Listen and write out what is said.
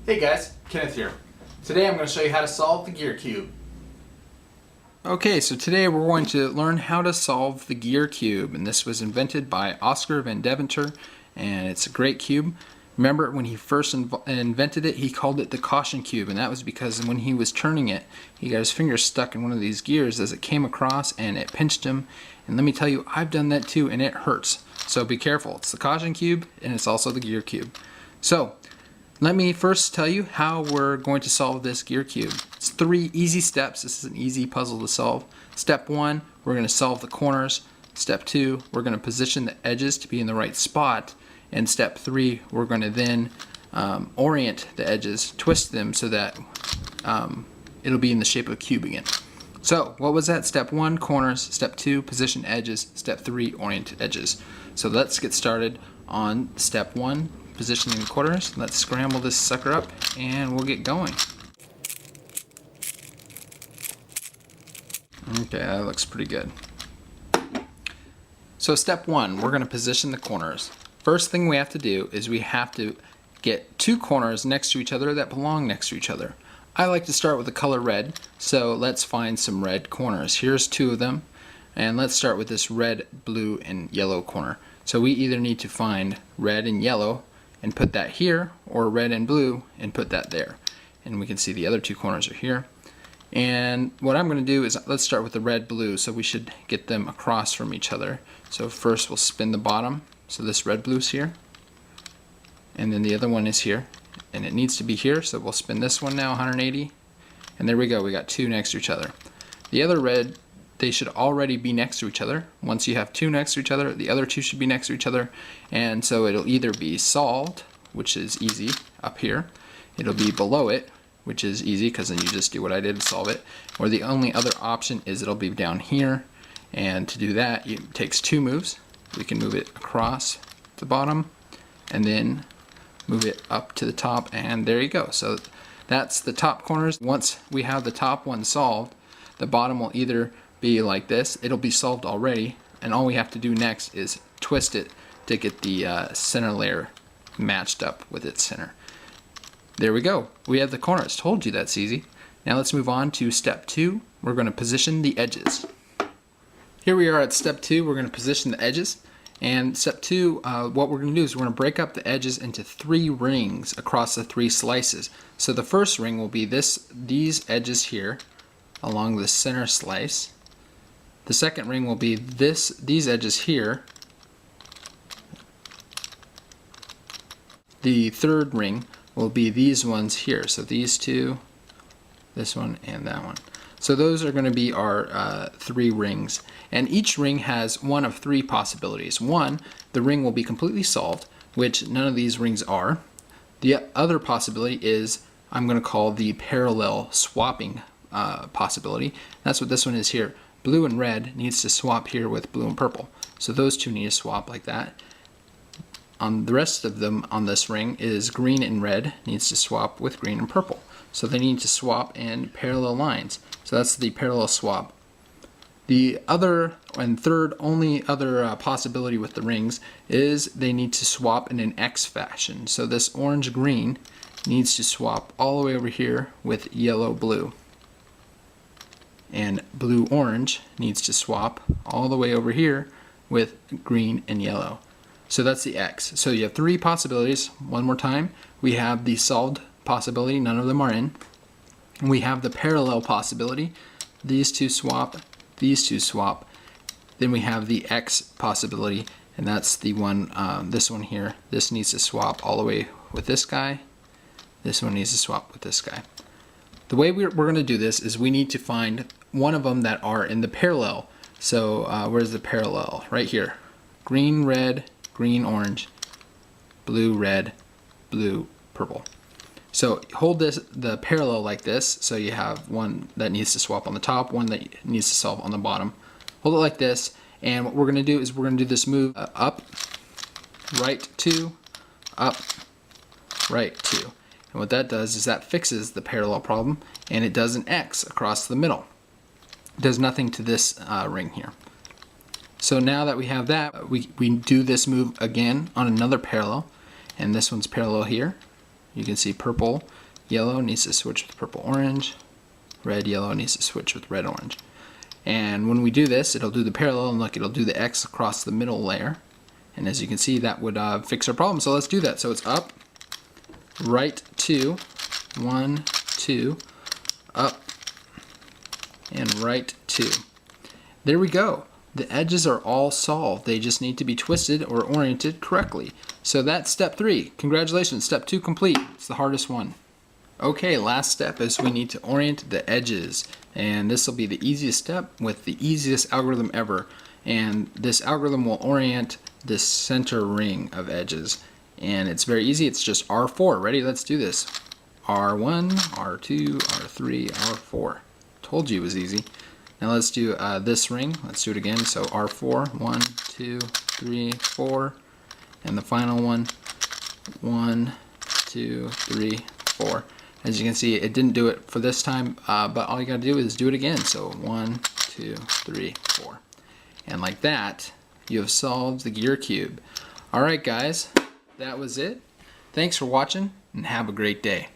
Hey guys, Kenneth here. Today I'm going to show you how to solve the gear cube. Okay, so today we're going to learn how to solve the gear cube, and this was invented by Oscar Van Deventer, and it's a great cube. Remember when he first invented it, he called it the caution cube, and that was because when he was turning it, he got his finger stuck in one of these gears as it came across and it pinched him. And let me tell you, I've done that too, and it hurts. So be careful. It's the caution cube, and it's also the gear cube. So let me first tell you how we're going to solve this gear cube. It's 3 easy steps. This is an easy puzzle to solve. Step 1, we're going to solve the corners. Step 2, we're going to position the edges to be in the right spot. And step 3, we're going to then orient the edges, twist them so that it'll be in the shape of a cube again. So what was that? Step 1, corners. Step 2, position edges. Step 3, orient edges. So let's get started on step 1. Positioning the corners. Let's scramble this sucker up and we'll get going. Okay, that looks pretty good. So step 1, we're going to position the corners. First thing we have to do is we have to get 2 corners next to each other that belong next to each other. I like to start with the color red, so let's find some red corners. Here's 2 of them, and let's start with this red, blue, and yellow corner. So we either need to find red and yellow and put that here, or red and blue and put that there. And we can see the other 2 corners are here. And what I'm going to do is, let's start with the red blue, so we should get them across from each other. So first we'll spin the bottom, so this red blue's here, and then the other one is here, and it needs to be here, so we'll spin this one now 180, and there we go, we got 2 next to each other. The other red, they should already be next to each other. Once you have 2 next to each other, the other 2 should be next to each other, and so it'll either be solved, which is easy, up here. It'll be below it, which is easy because then you just do what I did to solve it. Or the only other option is it'll be down here, and to do that, it takes 2 moves. We can move it across the bottom, and then move it up to the top, and there you go. So that's the top corners. Once we have the top one solved, the bottom will either be like this, it'll be solved already, and all we have to do next is twist it to get the center layer matched up with its center. There we go, we have the corners. Told you that's easy. Now let's move on to step 2. We're going to position the edges. Here we are at step 2. We're going to position the edges, and step 2, what we're going to do is we're going to break up the edges into 3 rings across the 3 slices. So the first ring will be these edges here along the center slice. The second ring will be these edges here. The third ring will be these ones here. So these 2, this one, and that one. So those are going to be our 3 rings. And each ring has one of 3 possibilities. One, the ring will be completely solved, which none of these rings are. The other possibility is I'm going to call the parallel swapping possibility. That's what this one is here. Blue and red needs to swap here with blue and purple. So those 2 need to swap like that. On the rest of them on this ring is green and red needs to swap with green and purple. So they need to swap in parallel lines. So that's the parallel swap. The other and third only other possibility with the rings is they need to swap in an X fashion. So this orange-green needs to swap all the way over here with yellow-blue. And blue-orange needs to swap all the way over here with green and yellow. So that's the X. So you have 3 possibilities. One more time. We have the solved possibility, none of them are in. We have the parallel possibility. These 2 swap, these 2 swap. Then we have the X possibility, and that's the one, this one here. This needs to swap all the way with this guy. This one needs to swap with this guy. The way we're going to do this is we need to find one of them that are in the parallel. So where's the parallel? Right here. Green, red, green, orange, blue, red, blue, purple. So hold the parallel like this, so you have one that needs to swap on the top, one that needs to solve on the bottom. Hold it like this, and what we're going to do is we're going to do this move up, right 2, up, right 2. And what that does is that fixes the parallel problem, and it does an X across the middle. It does nothing to this ring here. So now that we have that, we do this move again on another parallel, and this one's parallel here, you can see purple, yellow needs to switch with purple, orange, red, yellow needs to switch with red, orange. And when we do this, it'll do the parallel, and look, it'll do the X across the middle layer. And as you can see, that would fix our problem. So let's do that. So it's up, right 2, 1, 2, up, and right 2. There we go. The edges are all solved. They just need to be twisted or oriented correctly. So that's step 3. Congratulations, step 2 complete. It's the hardest one. Okay, last step is we need to orient the edges. And this will be the easiest step with the easiest algorithm ever. And this algorithm will orient this center ring of edges. And it's very easy. It's just R4. Ready? Let's do this. R1, R2, R3, R4. Told you it was easy. Now let's do this ring. Let's do it again. So R4, 1, 2, 3, 4. And the final one, 1, 2, 3, 4. As you can see, it didn't do it for this time, but all you gotta do is do it again. So 1, 2, 3, 4. And like that, you have solved the gear cube. Alright guys, that was it. Thanks for watching, and have a great day.